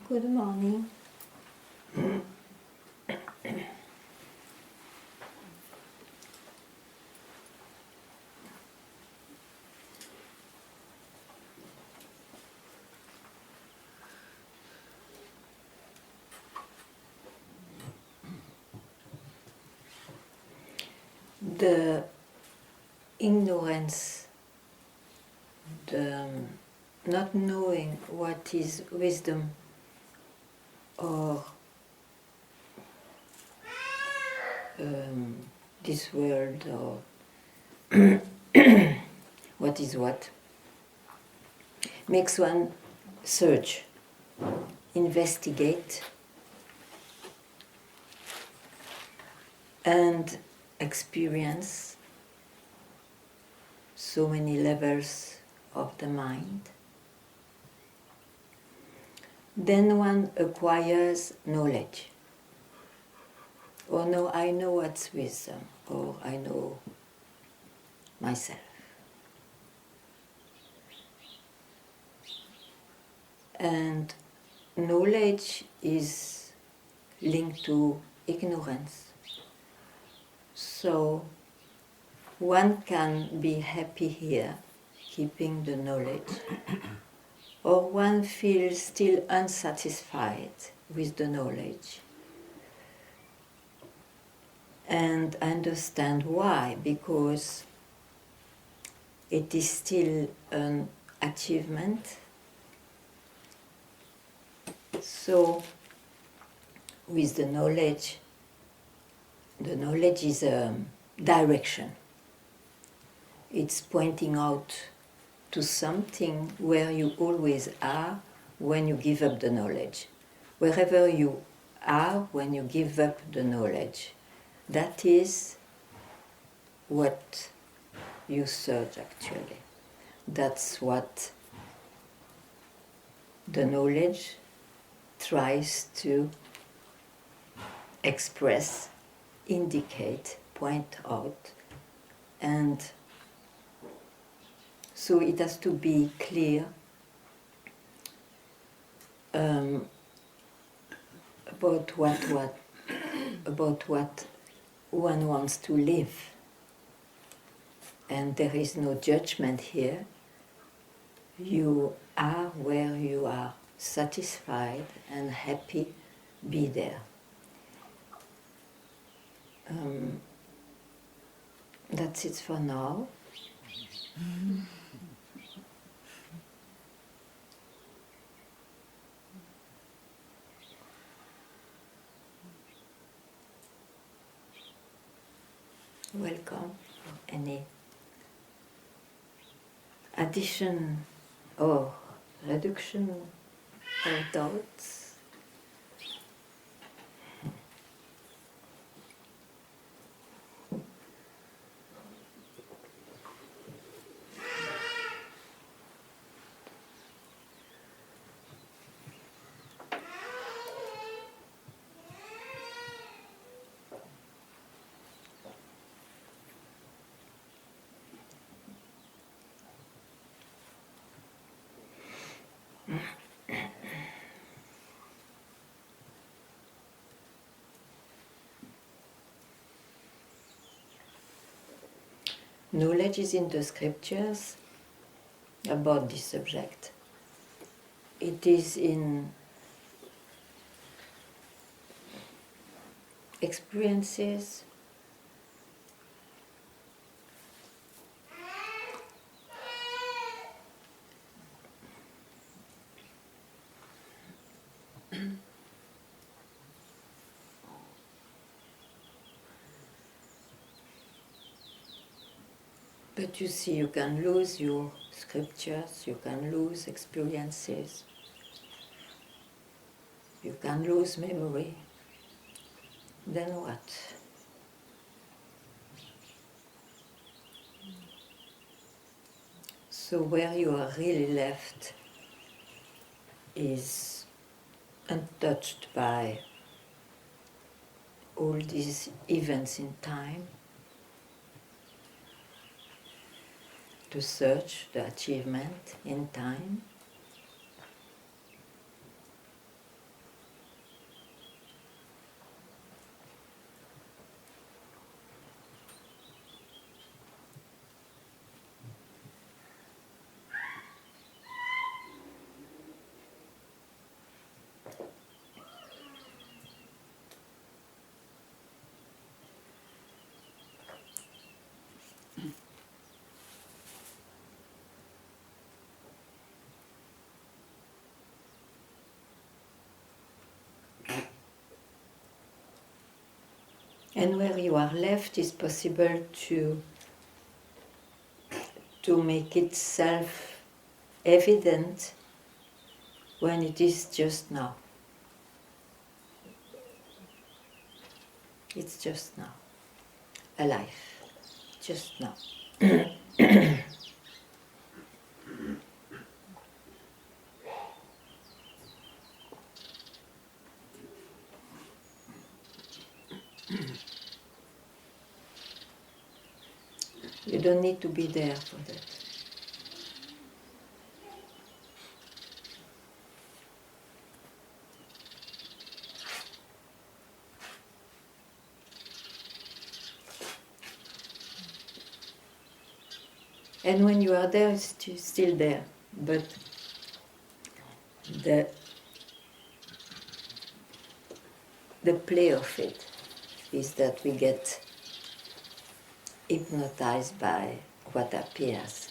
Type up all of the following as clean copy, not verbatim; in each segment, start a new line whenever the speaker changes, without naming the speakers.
Good morning. The ignorance, the not knowing what is wisdom or this world or what is what, makes one search, investigate, and experience so many levels of the mind. Then one acquires knowledge. Or no, I know what's wisdom, or I know myself. And knowledge is linked to ignorance. So one can be happy here, keeping the knowledge, or one feels still unsatisfied with the knowledge. And understand why, because it is still an achievement. So with the knowledge is a direction. It's pointing out to something where you always are when you give up the knowledge. Wherever you are when you give up the knowledge, that is what you search actually. That's what the knowledge tries to express, indicate, point out. And so it has to be clear about what one wants to live. And there is no judgment here. You are where you are satisfied and happy, be there. That's it for now. Welcome. Any addition or reduction or doubts? Knowledge is in the scriptures about this subject. It is in experiences, but you see, you can lose your scriptures, you can lose experiences, you can lose memory. Then what? So where you are really left is untouched by all these events in time, to search the achievement in time. And where you are left is possible to make it self-evident when it is just now. It's just now. Alive. Just now. You don't need to be there for that. And when you are there, it's still there. But the play of it is that we get hypnotized by what appears.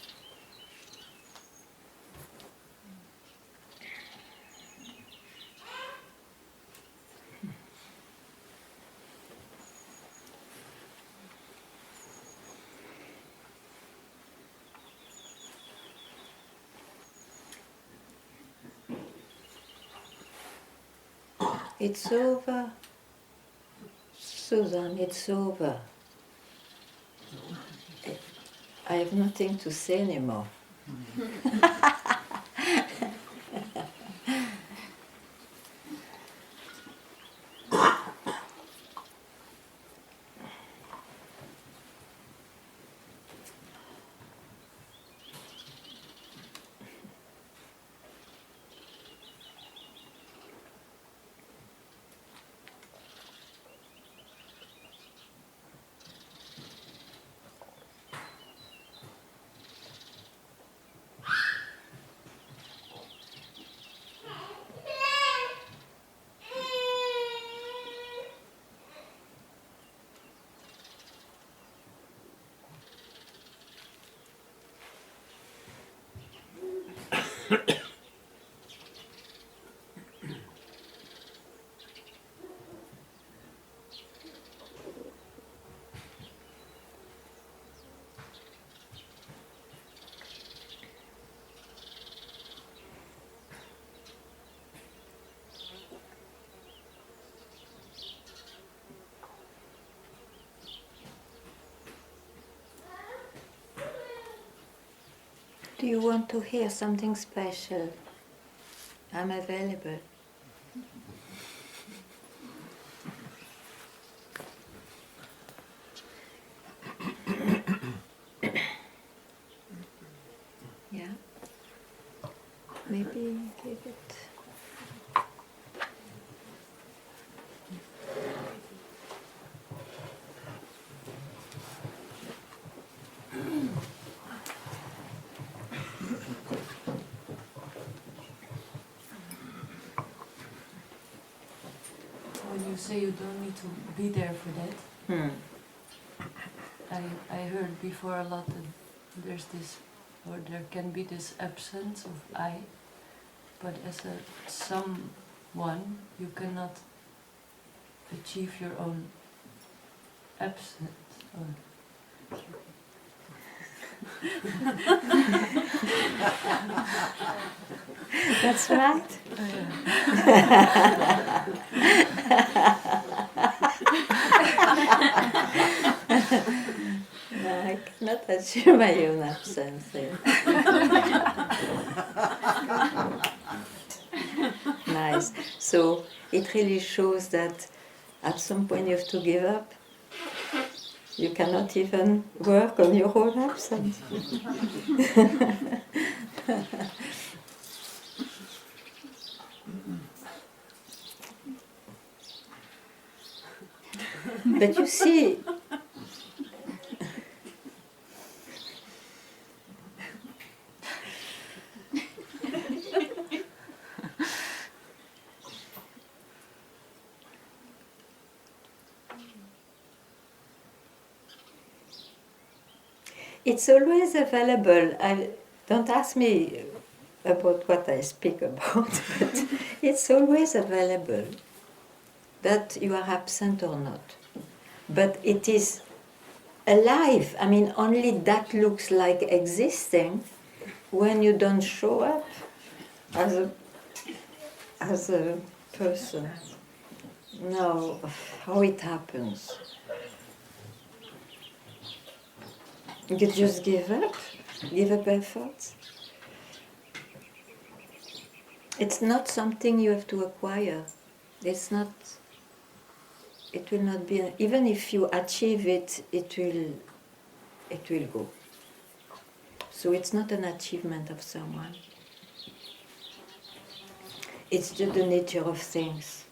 It's over, Susan, it's over. I have nothing to say anymore. Do you want to hear something special? I'm available. Yeah? Maybe give it.
When you say you don't need to be there for that, I heard before a lot that there's this, or there can be this absence of I, but as a someone, you cannot achieve your own absence. Or
That's right. No, I cannot achieve my own absence. Nice. So it really shows that at some point you have to give up. You cannot even work on your own absence. But you see, it's always available. Don't ask me about what I speak about, but it's always available, that you are absent or not. but it is alive. I mean, only that looks like existing when you don't show up as a person. No, how it happens. You just give up efforts. It's not something you have to acquire. It's not. It will not be. Even if you achieve it, it will go. So it's not an achievement of someone. It's just the nature of things.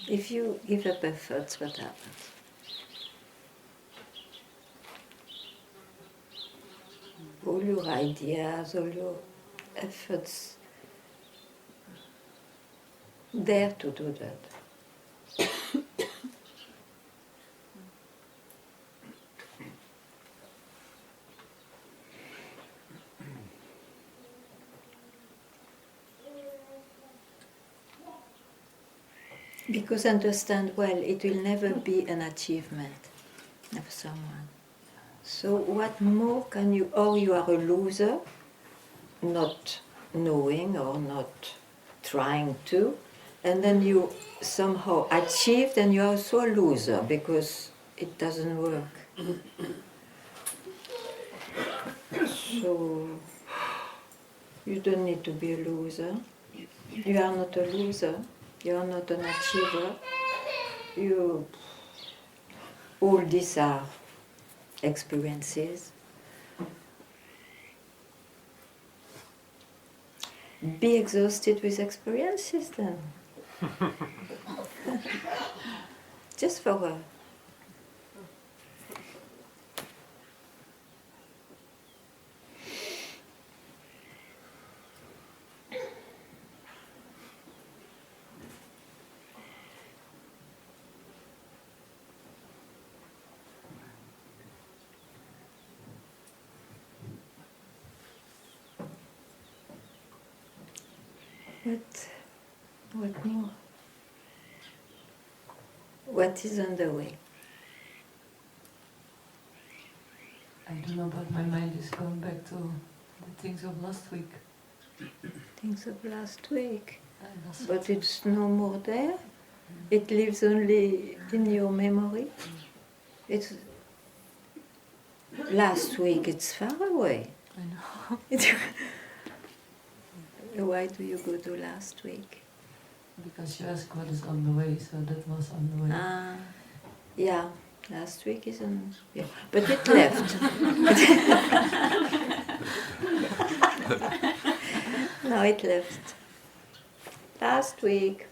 If you give up efforts, what happens? All your ideas, all your efforts, dare to do that. Because understand well, it will never be an achievement of someone. So what more can you, or you are a loser, not knowing or not trying to, and then you somehow achieved and you're also a loser because it doesn't work. So you don't need to be a loser. You are not a loser. You are not an achiever. All these are experiences. Be exhausted with experiences then. Just for a what more? What is on the way?
I don't know, but my mind is going back to the things of last week.
Things of last week.
Last
But it's no more there. It lives only in your memory. It's last week. It's far away.
I know.
Why do you go to last week?
Because you asked what is on the way, so that was on the way.
Yeah. Last week is on. Yeah. But it left. No, it left. Last week.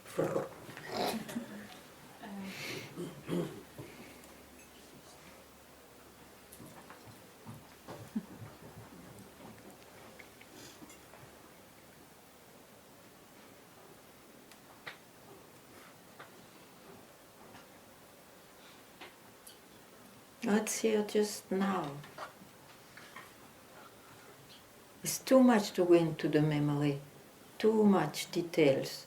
It's here just now. It's too much to go into the memory, too much details.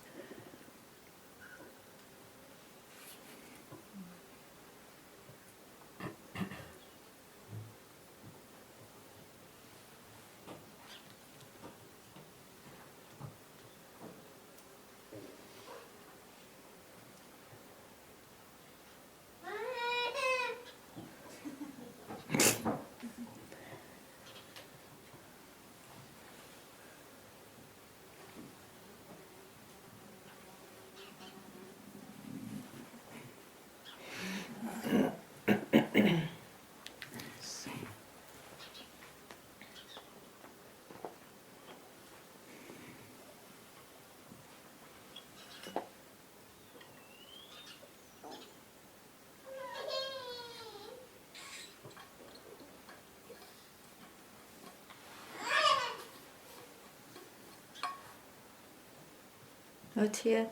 Not here.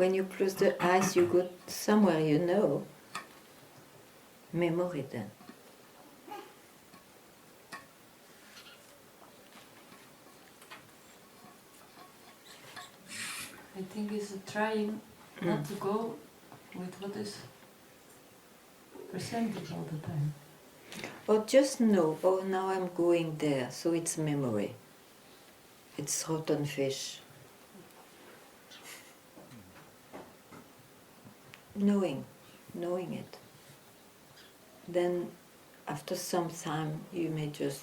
when you close the eyes, you go somewhere you know. Memory then.
I think it's trying not to go with what is presented all the time.
Or just know, oh, now I'm going there, so it's memory. It's rotten fish. Knowing it. Then, after some time, you may just,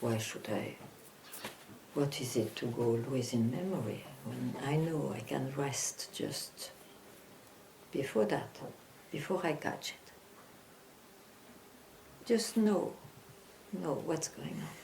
why should I? What is it to go always in memory when I know I can rest just before that, before I catch it? Just know what's going on.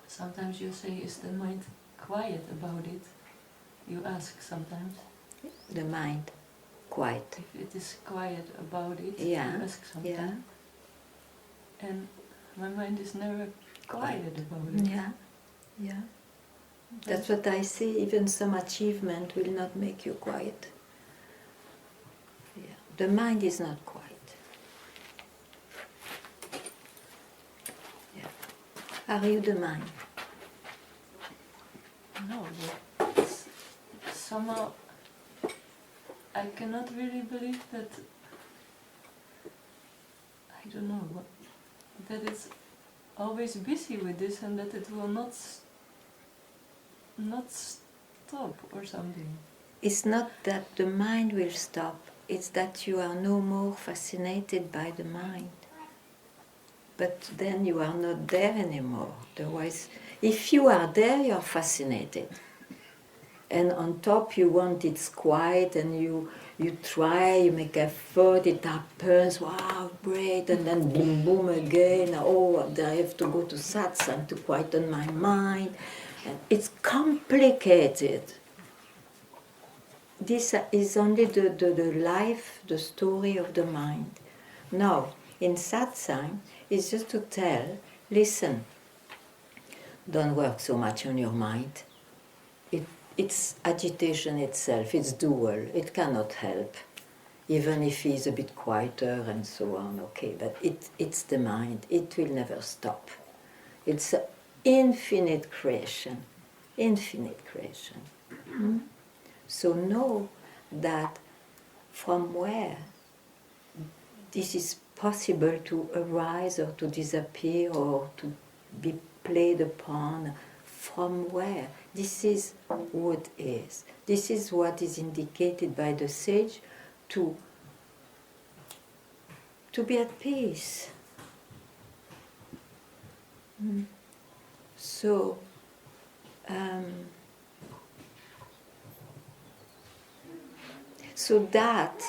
Sometimes you say, is the mind quiet about it? You ask sometimes.
The mind, quiet.
If it is quiet about it,
Yeah,
you ask sometimes.
yeah.
And my mind is never quiet about it.
Yeah. That's what I say, even some achievement will not make you quiet. Yeah. The mind is not quiet. Yeah. Are you the mind?
No, but it's somehow I cannot really believe that, I don't know, that it's always busy with this and that it will not stop or something.
It's not that the mind will stop, it's that you are no more fascinated by the mind. But then you are not there anymore. Otherwise, if you are there, you are fascinated. And on top you want it's quiet and you try, you make effort, it happens, wow, great, and then boom, boom again, oh, I have to go to Satsang to quieten my mind. And it's complicated. This is only the life, the story of the mind. Now, in Satsang, it's just to tell, listen, don't work so much on your mind. It's agitation itself, it's dual, it cannot help. Even if he's a bit quieter and so on, okay, but it's the mind, it will never stop. It's an infinite creation, infinite creation. So know that from where this is possible to arise or to disappear or to be played upon, from where? This is what is. This is what is indicated by the sage to be at peace. So, so that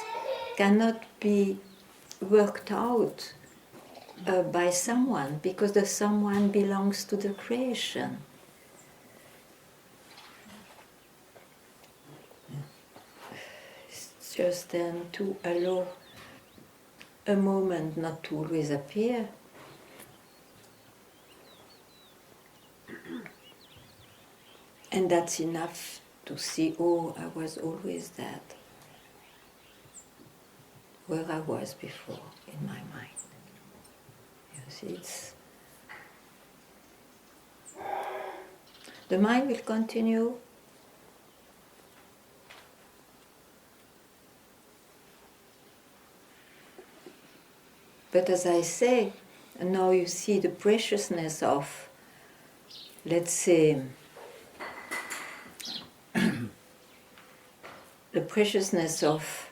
cannot be worked out by someone, because the someone belongs to the creation. It's just then to allow a moment not to always appear. And that's enough to see, oh, I was always that, where I was before in my mind. You see, the mind will continue. But as I say, now you see the preciousness of, let's say, the preciousness of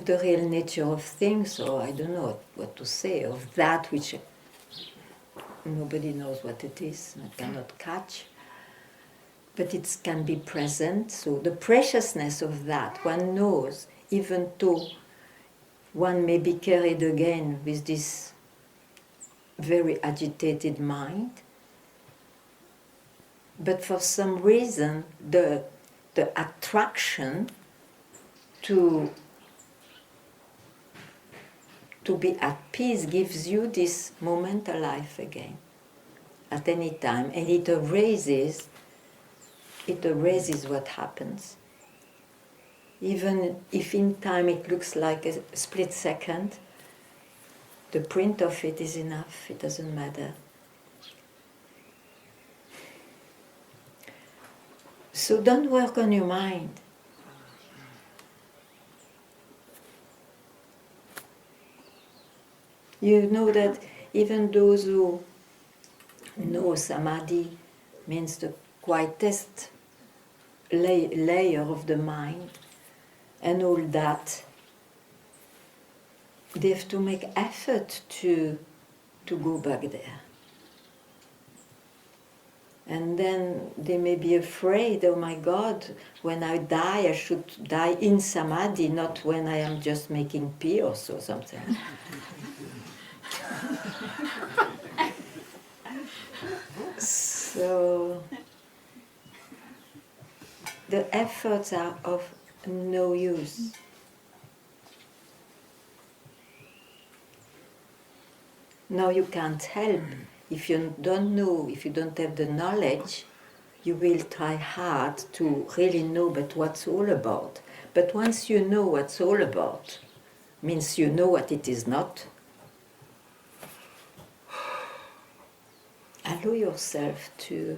the real nature of things, or I don't know what to say, of that which nobody knows what it is, I cannot catch. But it can be present, so the preciousness of that, one knows, even though one may be carried again with this very agitated mind, but for some reason the attraction to be at peace gives you this moment alive again at any time, and it erases what happens. Even if in time it looks like a split second, the print of it is enough, it doesn't matter. So don't work on your mind. You know that even those who know samadhi means the quietest layer of the mind and all that, they have to make effort to go back there. And then they may be afraid, oh my God, when I die, I should die in samadhi, not when I am just making pills or something. So the efforts are of no use. Now you can't help. If you don't know, if you don't have the knowledge, you will try hard to really know but what's all about. But once you know what's all about, means you know what it is not. Allow yourself to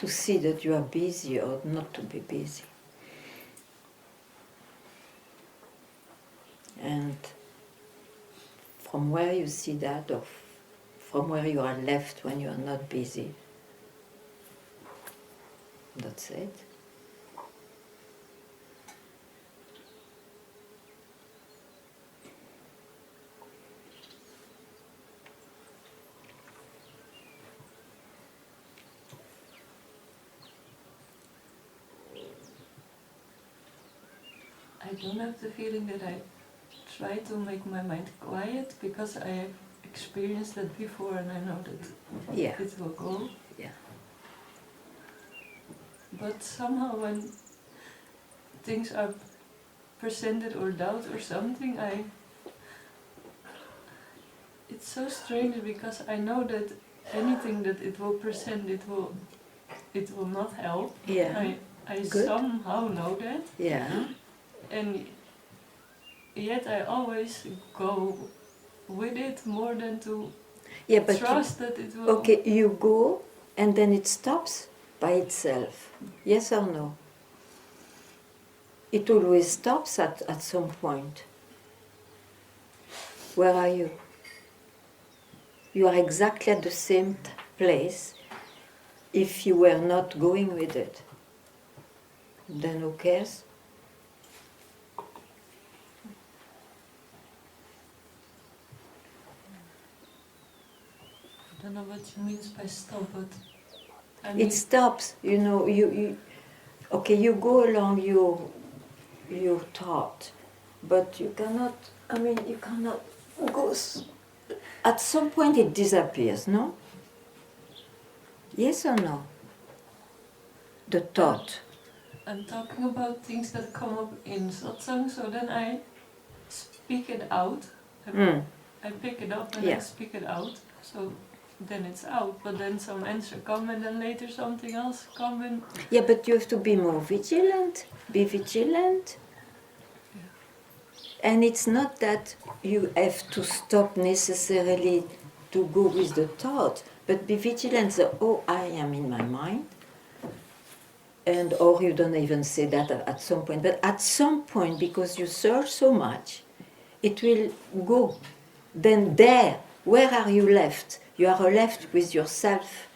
see that you are busy or not to be busy. And from where you see that, or from where you are left when you are not busy, that's it.
I don't have the feeling that I try to make my mind quiet, because I have experienced that before and I know that it will go.
Yeah.
But somehow when things are presented or doubt or something, it's so strange, because I know that anything that it will present, it will not help.
Yeah.
I
Good.
somehow know that.
Yeah.
And yet I always go with it more than to trust that it will...
Okay, you go and then it stops by itself. Yes or no? It always stops at some point. Where are you? You are exactly at the same place if you were not going with it. Then who cares?
I don't know what you mean by stop, but I mean...
It stops, you know, you go along your thought, but you cannot go, at some point it disappears, no? Yes or no? The thought.
I'm talking about things that come up in Satsang, so then I speak it out. I pick it up and I speak it out, so then it's out. But then some answer come and then later something else come and...
Yeah, but you have to be more vigilant. Be vigilant. Yeah. And it's not that you have to stop necessarily to go with the thought, but be vigilant. So, oh, I am in my mind. And or you don't even say that at some point, but at some point, because you search so much, it will go. Then there, where are you left? You are left with yourself.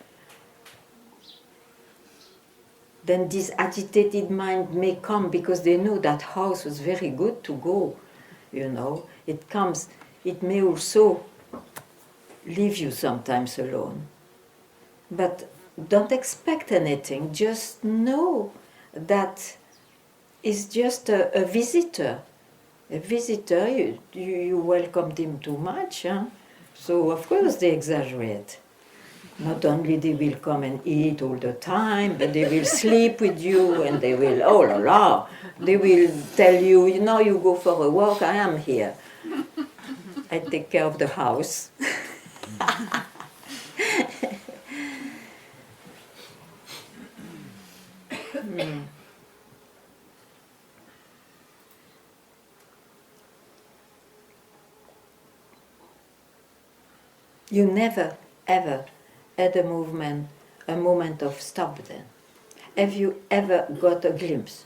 Then this agitated mind may come because they know that house was very good to go, you know. it comes. It may also leave you sometimes alone. But don't expect anything. Just know that it's just a visitor. A visitor, you welcomed him too much. Huh? So of course they exaggerate. Not only they will come and eat all the time, but they will sleep with you and they will, oh la la, they will tell you, you know, you go for a walk, I am here. I take care of the house. You never, ever had a moment of stop then. Have you ever got a glimpse?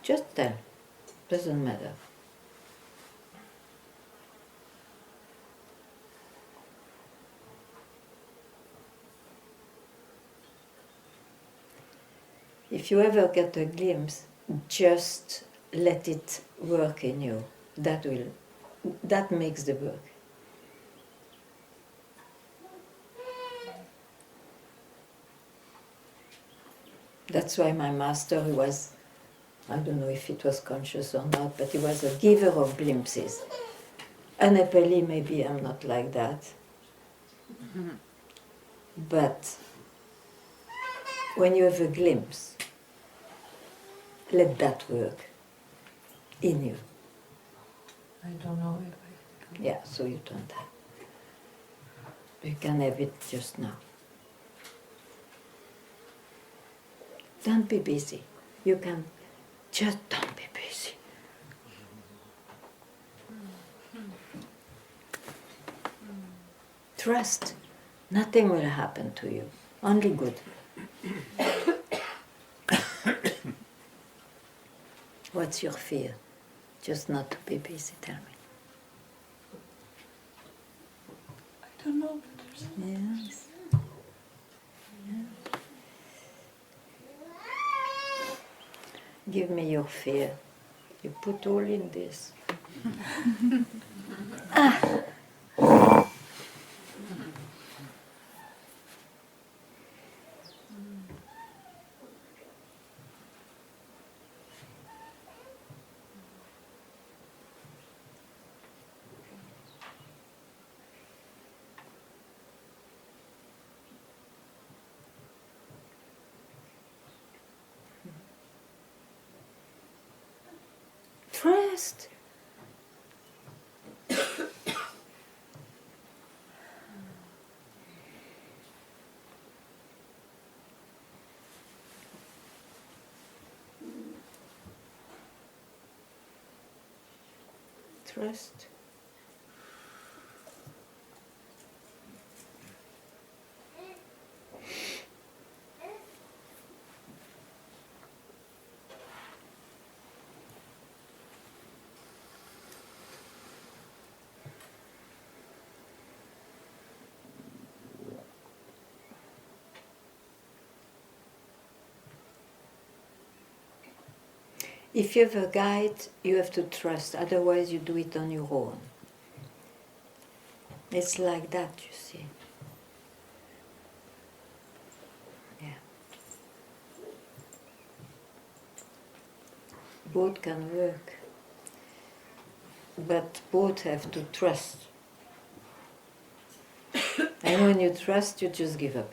Just tell. Doesn't matter. If you ever get a glimpse, just let it work in you. That makes the work. That's why my master, he was, I don't know if it was conscious or not, but he was a giver of glimpses. Unhappily, maybe I'm not like that. But when you have a glimpse, let that work in you.
I don't know if I can.
Yeah, so you don't have. You can have it just now. Don't be busy. You can just don't be busy. Trust. Nothing will happen to you. Only good. What's your fear? Just not to be busy, tell me.
I don't know.
Yes. Give me your fear. You put all in this. Trust. Trust. If you have a guide, you have to trust, otherwise you do it on your own. It's like that, you see. Yeah. Both can work, but both have to trust. And when you trust, you just give up.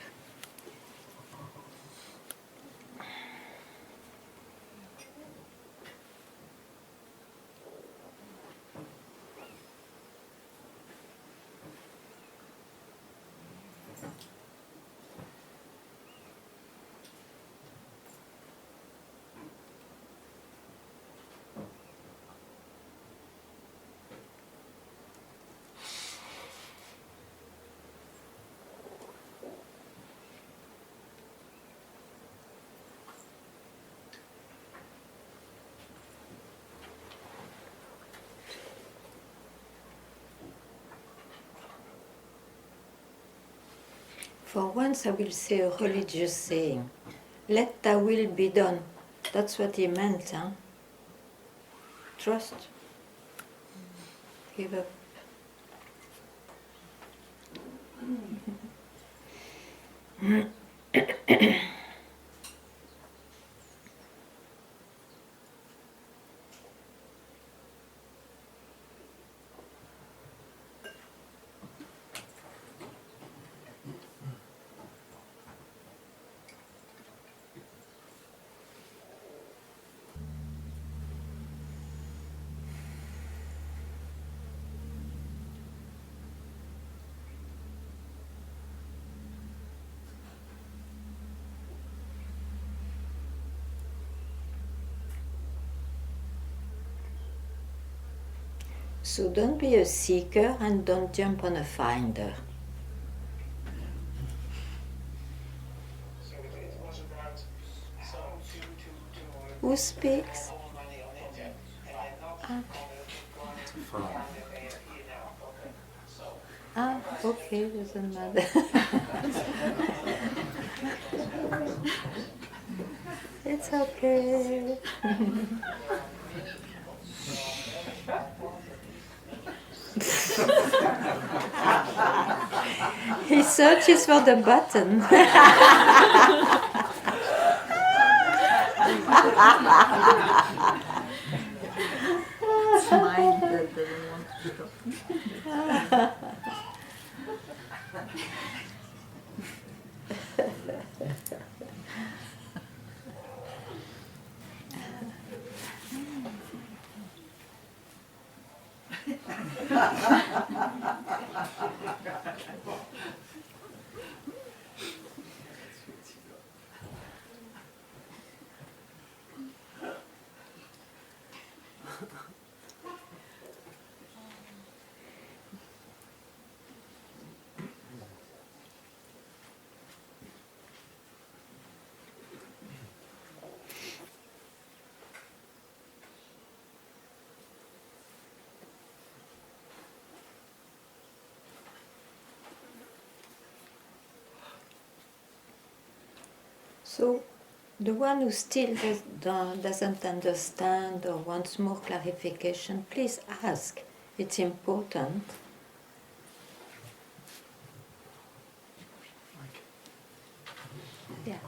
For once I will say a religious saying, let thy will be done. That's what he meant, huh? Trust. give up. So don't be a seeker and don't jump on a finder.
So it was about
Who speaks?
all money on it, and I'm not
Ah.
going to find it here now. Okay. So
Okay, doesn't matter. It's okay. He searches for the button.
It's mine that doesn't want to stop.
So, the one who still doesn't understand or wants more clarification, please ask. It's important. Yeah.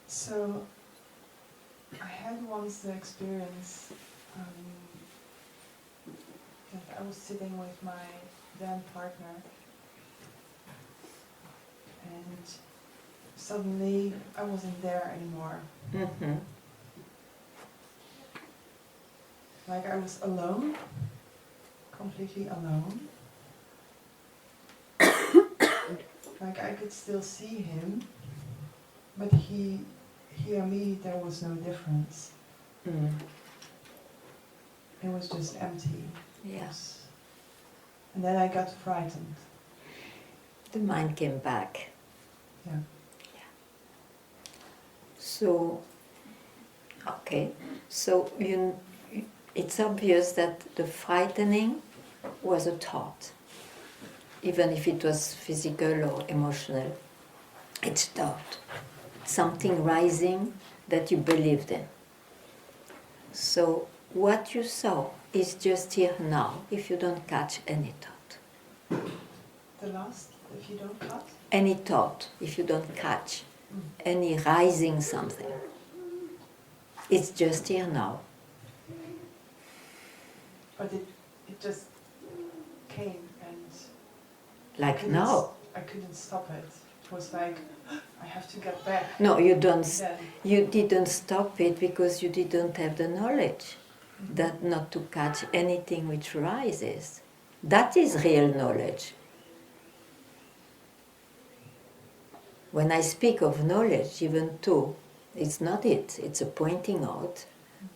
So, I had once the experience that I was sitting with my then partner, and suddenly I wasn't there anymore.
Mm-hmm.
Like I was alone, completely alone. Like I could still see him, but he and me, there was no difference.
Mm.
It was just empty.
Yes.
And then I got frightened.
The mind came back.
Yeah.
So, okay. So it's obvious that the frightening was a thought, even if it was physical or emotional. It's thought, something rising that you believed in. So what you saw is just here now, if you don't catch any thought.
The last, if you don't cut?
Any thought, if you don't catch any rising something. It's just here now.
But it just came and
Like now.
I couldn't stop it. It was like, I have to get back.
No, you don't.
Then.
You didn't stop it because you didn't have the knowledge that not to catch anything which rises. That is real knowledge. When I speak of knowledge, even though it's not it's a pointing out,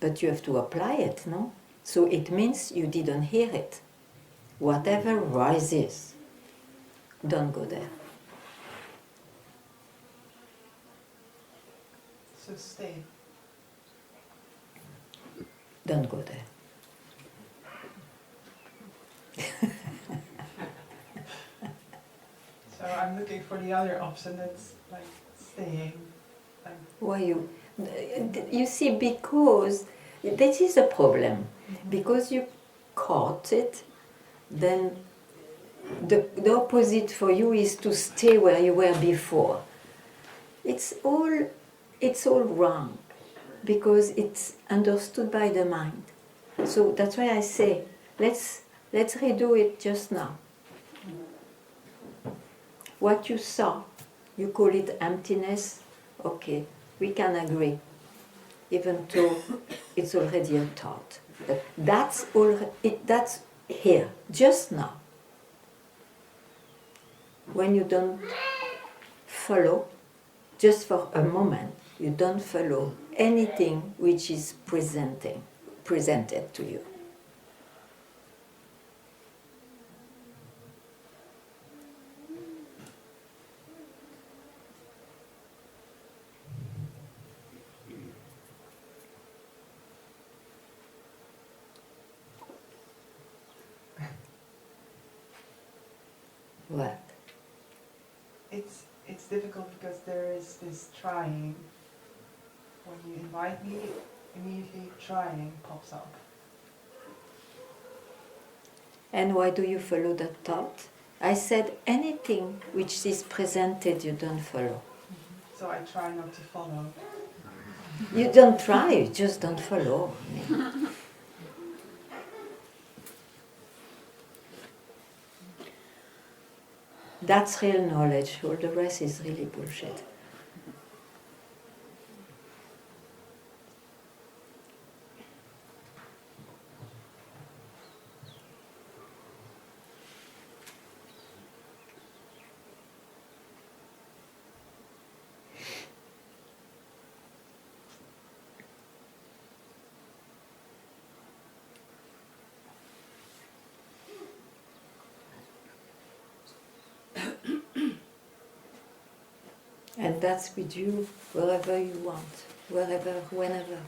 but you have to apply it, no? So it means you didn't hear it. Whatever rises, don't go there.
So stay.
don't go there.
So I'm looking for the other option that's like staying. Like,
Why you see, because this is a problem. Because you caught it, then the opposite for you is to stay where you were before. It's all wrong, because it's understood by the mind. So that's why I say, let's redo it just now. What you saw, you call it emptiness, okay, we can agree, even though it's already a thought. But that's that's here, just now. When you don't follow, just for a moment, you don't follow anything which is presented to you. What?
it's difficult because there is this trying. When you invite me, immediately trying pops up.
And why do you follow that thought? I said anything which is presented you don't follow.
So I try not to follow.
You don't try, you just don't follow. That's real knowledge, all the rest is really bullshit. And that's with you wherever you want, wherever, whenever.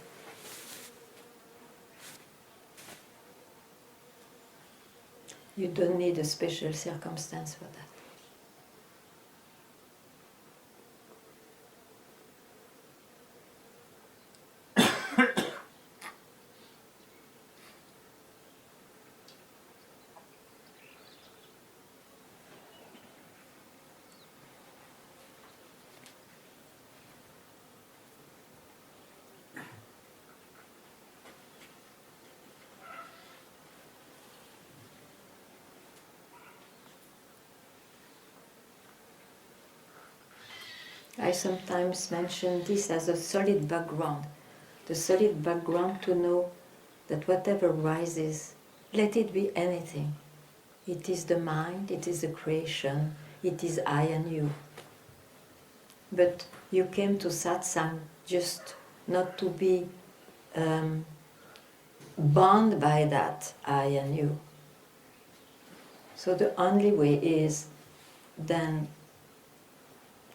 You don't need a special circumstance for that. I sometimes mention this as a solid background. The solid background to know that whatever rises, let it be anything. It is the mind, it is the creation, it is I and you. But you came to Satsang just not to be bound by that I and you. So the only way is then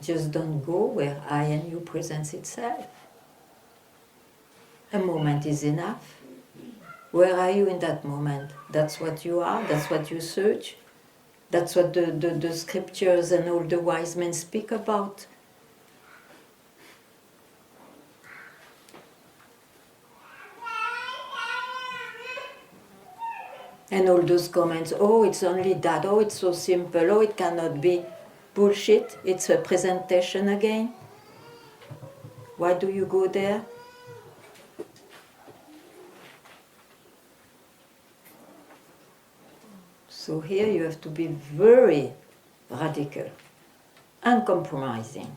just don't go where I and you presents itself. A moment is enough. Where are you in that moment? That's what you are, that's what you search. That's what the scriptures and all the wise men speak about. And all those comments, oh, it's only that, oh, it's so simple, oh, it cannot be. Bullshit, it's a presentation again. Why do you go there? So here you have to be very radical, uncompromising.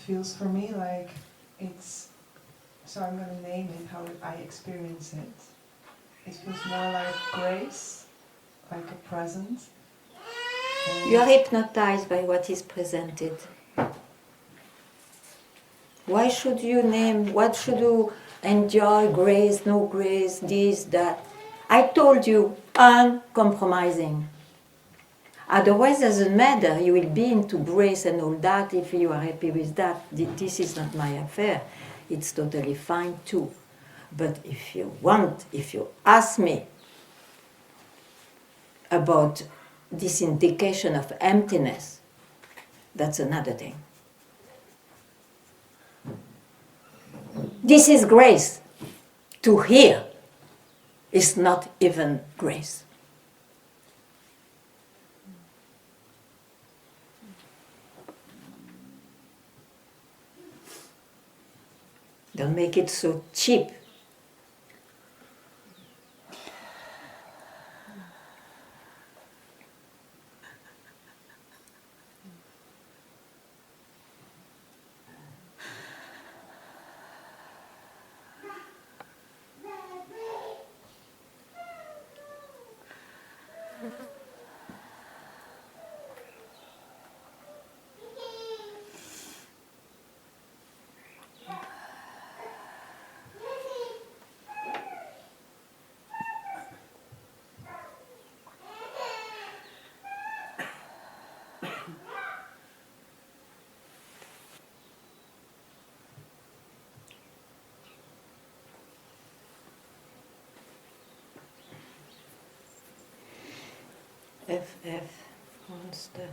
feels for me like it's, so I'm going to name it how I experience it. It feels more like grace, like a present.
You are hypnotized by what is presented. Why should you name, what should you enjoy, grace, no grace, this, that? I told you, uncompromising. Otherwise, it doesn't matter, you will be into grace and all that if you are happy with that. This is not my affair. It's totally fine too. But if you want, if you ask me about this indication of emptiness, that's another thing. This is grace. To hear is not even grace. Don't make it so cheap. FF monster.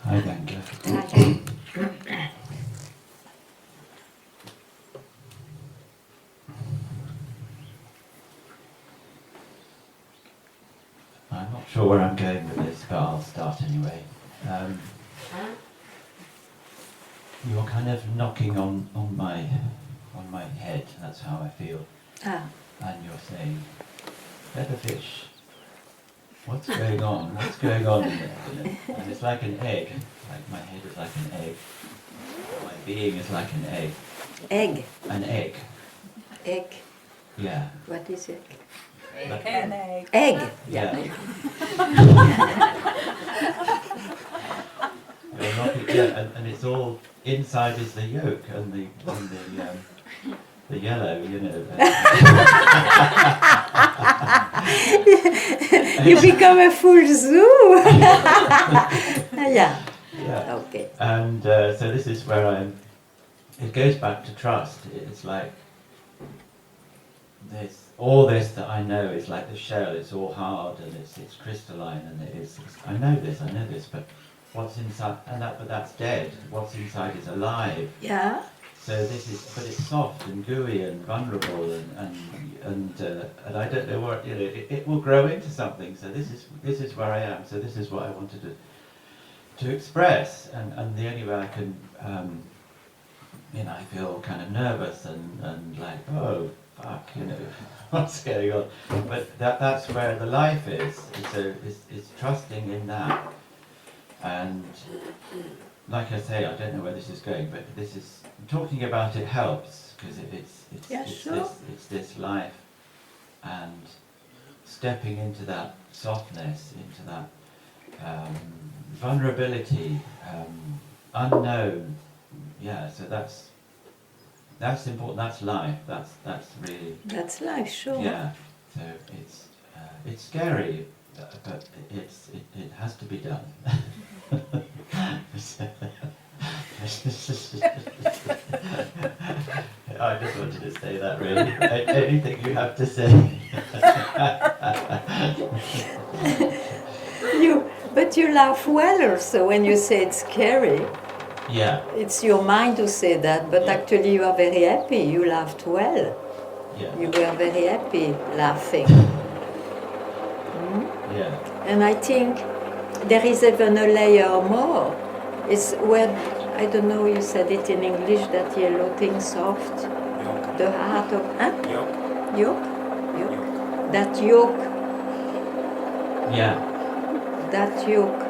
Hi, Ganga. I'm not sure where I'm going with this, but I'll start anyway. You're kind of knocking on my head, that's how I feel. And you're saying, Featherfish, what's going on? What's going on in there? And it's like an egg. Like my head is like an egg. My being is like an egg.
Egg.
An egg.
Egg.
Yeah.
What is it?
Like,
An egg.
Egg.
yeah. You're knocking, yeah, and it's all inside is the yolk and the yellow, you know.
You become a full zoo. Yeah.
Yeah.
Okay.
And so this is where it goes back to trust. It's like all this that I know is like the shell, it's all hard and it's crystalline and I know this, but what's inside, but that's dead. What's inside is alive.
Yeah.
So but it's soft and gooey and vulnerable and I don't know what, you know, it will grow into something. So this is where I am. So this is what I wanted to express, and the only way I can, you know, I feel kind of nervous and like, oh fuck, you know, what's going on? But that's where the life is. So it's trusting in that. And like I say, I don't know where this is going, but talking about it helps, because it's this life, and stepping into that softness, into that vulnerability, unknown. Yeah, so that's important. That's life. That's really.
That's life, sure.
Yeah. So it's scary, but it has to be done. I just wanted to say that, really. Anything you have to say?
But you laugh well also when you say it's scary.
Yeah.
It's your mind to say that, but
Yeah.
actually you are very happy. You laughed well.
Yeah.
You were very happy laughing.
Yeah.
And I think there is even a layer more. It's where I don't know, you said it in English, that yellow thing soft,
Yoke.
the heart of, huh?
Yoke.
Yoke? Yoke?
Yoke.
That yoke,
Yeah.
that yoke.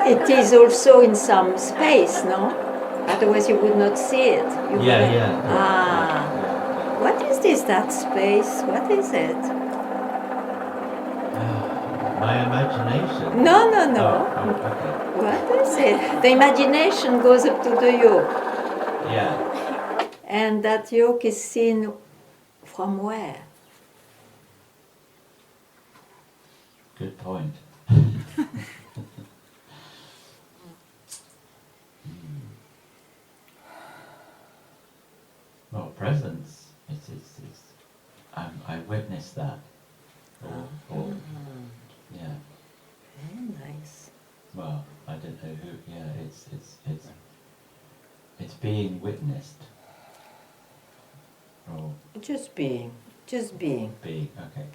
It is also in some space, no? Otherwise you would not see it. You
Yeah,
wouldn't-
yeah.
Ah.
Yeah.
What is this, that space? What is it?
My imagination.
No, no, no.
Oh, okay.
What is it? The imagination goes up to the yoke.
Yeah.
And that yoke is seen from where?
Good point. Well, presence. It's I witnessed that. Or yeah.
Very nice.
Well, I don't know who. Yeah, it's being witnessed. Or
Just being. Just being.
being. Okay.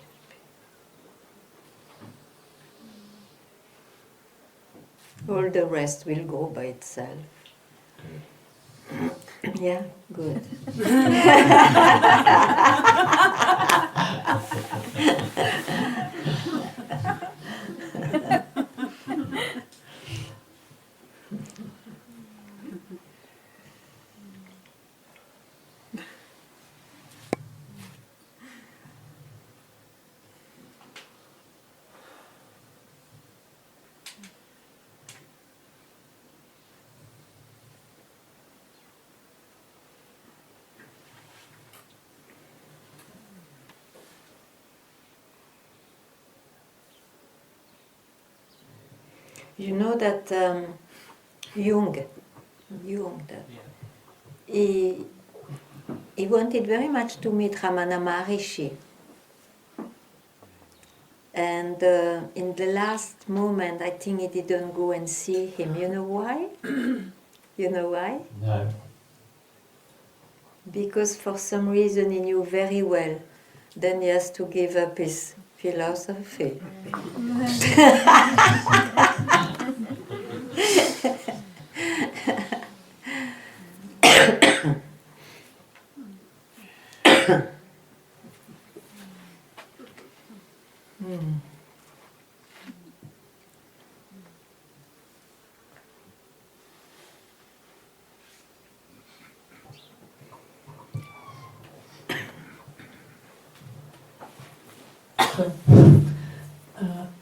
All the rest will go by itself.
Good.
Yeah, good. You know that Jung, that he wanted very much to meet Ramana Maharishi. And in the last moment, I think he didn't go and see him. You know why? You know why?
No.
Because for some reason he knew very well. Then he has to give up his philosophy.
So,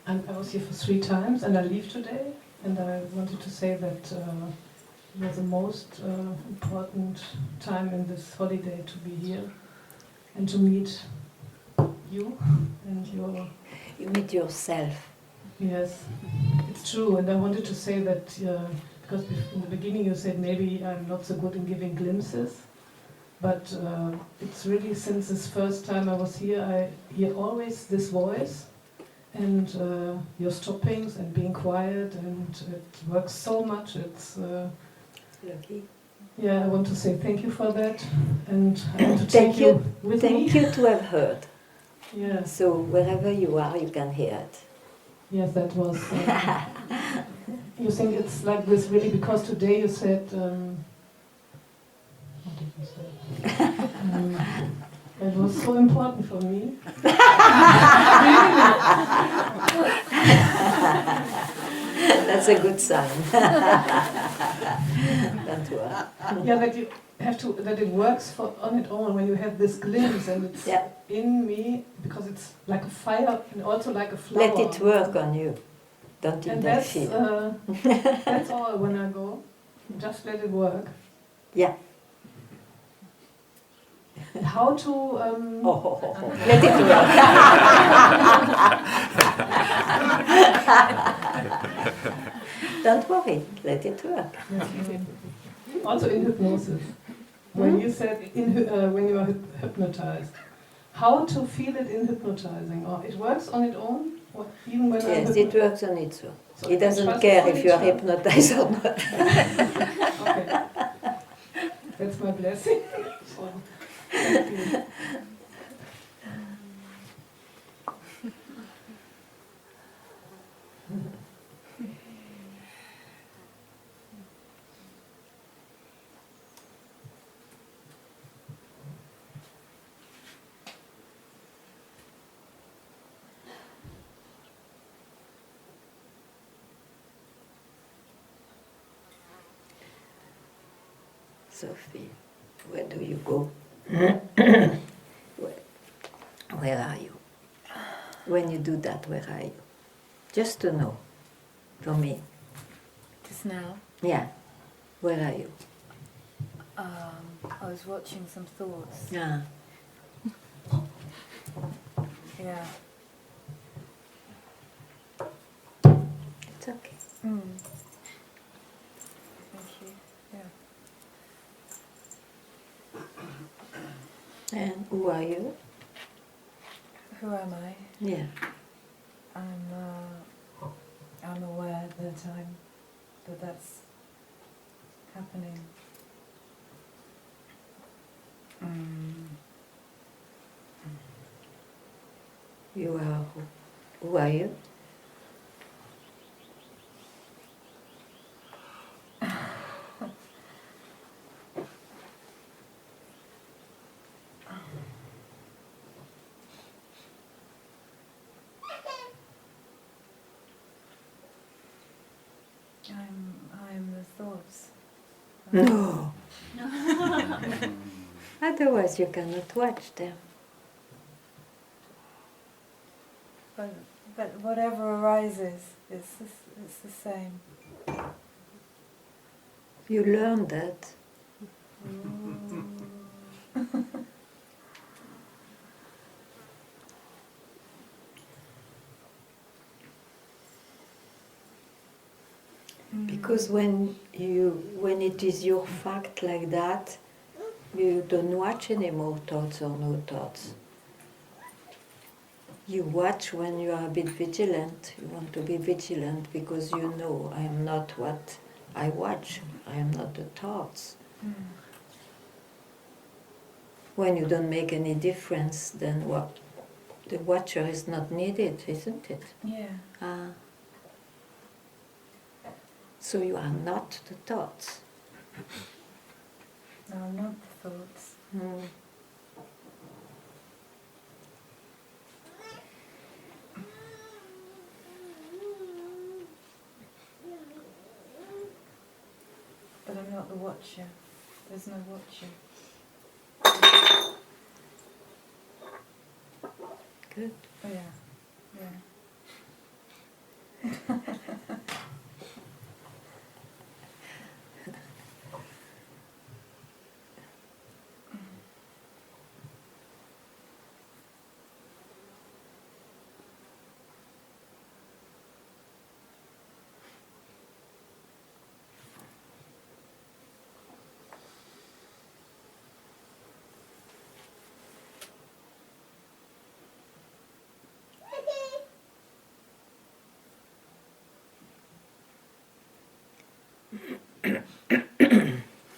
I was here for 3 times and I leave today, and I wanted to say that it was the most important time in this holiday to be here and to meet you and your...
You meet yourself.
Yes, it's true, and I wanted to say that because in the beginning you said maybe I'm not so good in giving glimpses, but it's really since this first time I was here, I hear always this voice and your stoppings and being quiet, and it works so much. It's
Lucky.
yeah, I want to say thank you for that, and I want to
Thank
take
you.
you with me.
Thank you to have heard.
Yes,
So wherever you are, you can hear it.
yes, that was. You think it's like this really because today you said. What did you say? It was so important for me.
That's a good sign. Don't worry.
Yeah, that you have to, that it works for on its own when you have this glimpse and it's
Yeah.
in me, because it's like a fire and also like a flower.
Let it work on you. Don't
And
interfere.
that's all when I go. Just let it work.
Yeah.
How to
Let it work. Don't worry. Let it work.
also in hypnosis. When you said when you are hypnotized, how to feel it in hypnotizing, or it works on its own, or even when
Yes, it works on its own.
So
It doesn't
trust
care
on
if you are
its own.
hypnotized or not.
Okay, that's my blessing. So, thank you.
philosophy. Where do you go? Where are you? When you do that, where are you? Just to know, for me.
Just now,
Yeah, where are you?
I was watching some thoughts.
Ah,
Yeah.
it's okay.
Thank you. Yeah.
And who are you?
Who am I?
Yeah.
I'm aware that that's happening.
You are who are you?
I'm the thoughts.
No. Otherwise you cannot watch them.
But whatever arises, it's the same.
You learn that. Because when it is your fact like that, you don't watch any more thoughts or no thoughts. You watch when you are a bit vigilant. You want to be vigilant because you know I am not what I watch. I am not the thoughts. When you don't make any difference, then what? The watcher is not needed, isn't it?
Yeah.
Ah. So you are not the thoughts.
No, I'm not the thoughts. But I'm not the watcher. There's no watcher.
Good.
Oh, yeah. Yeah.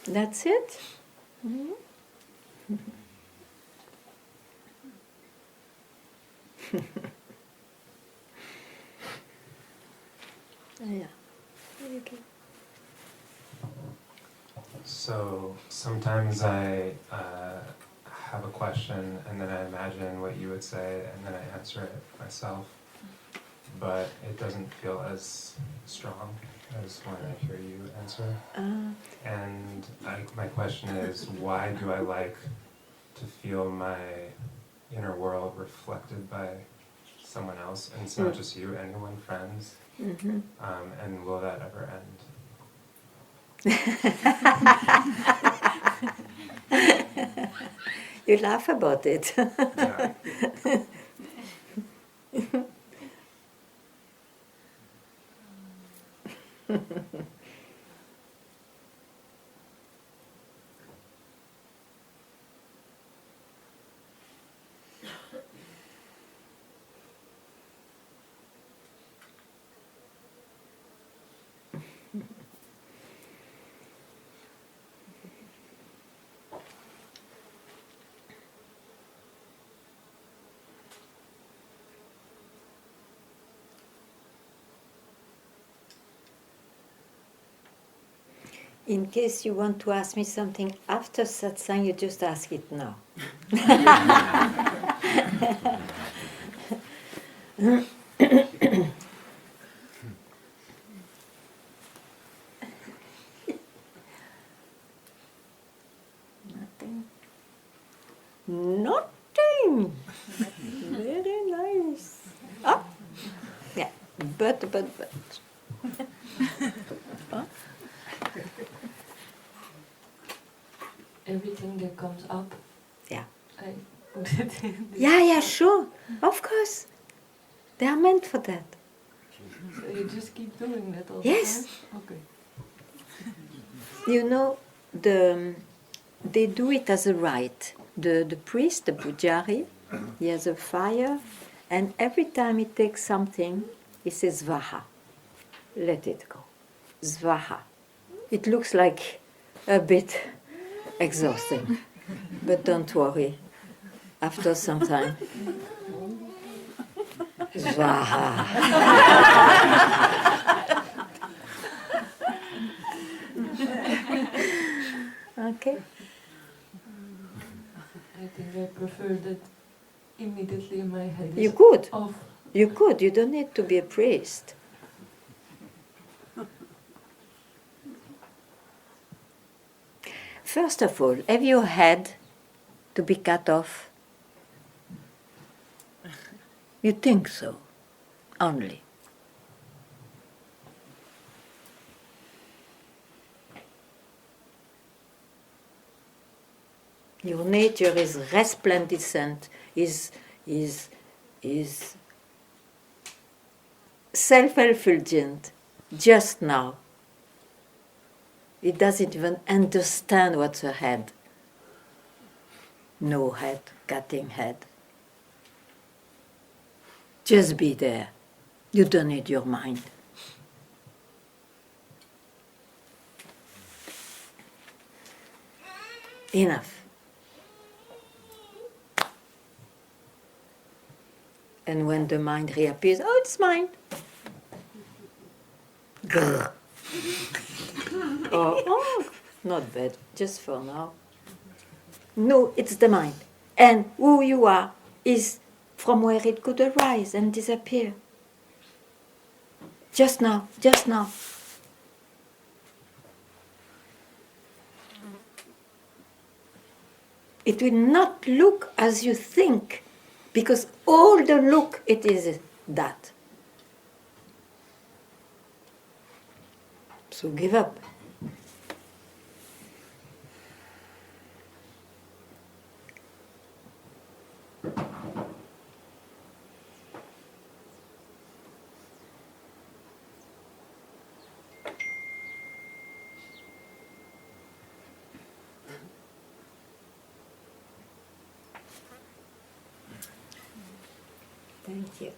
That's it? Yeah. Okay.
So sometimes I have a question and then I imagine what you would say and then I answer it myself, but it doesn't feel as strong as when I hear you answer. And my question is, why do I like to feel my inner world reflected by someone else? And it's not just you, anyone, friends. And will that ever end?
You laugh about it.
Yeah.
In case you want to ask me something after satsang, you just ask it now. But.
Everything that comes up,
Yeah.
I put it in.
Yeah, sure. Of course. They are meant for that.
So you just keep doing that all
Yes.
the time? Okay.
You know, they do it as a rite. The priest, the pujari, he has a fire, and every time he takes something, he says Svaha. Let it go. Svaha. It looks like a bit exhausting, but don't worry. After some time, Svaha. Okay.
I think I prefer that immediately in my head is
You could.
off.
You could. You don't need to be a priest. First of all, have you had to be cut off? You think so, only. Your nature is resplendent, is self-effulgent just now. It doesn't even understand what's ahead. No head, cutting head. Just be there. You don't need your mind. Enough. And when the mind reappears, oh, it's mine. Grr. Oh, not bad, just for now. No, it's the mind. And who you are is from where it could arise and disappear. Just now, just now. It will not look as you think, because all the look, it is that. So give up. Thank you.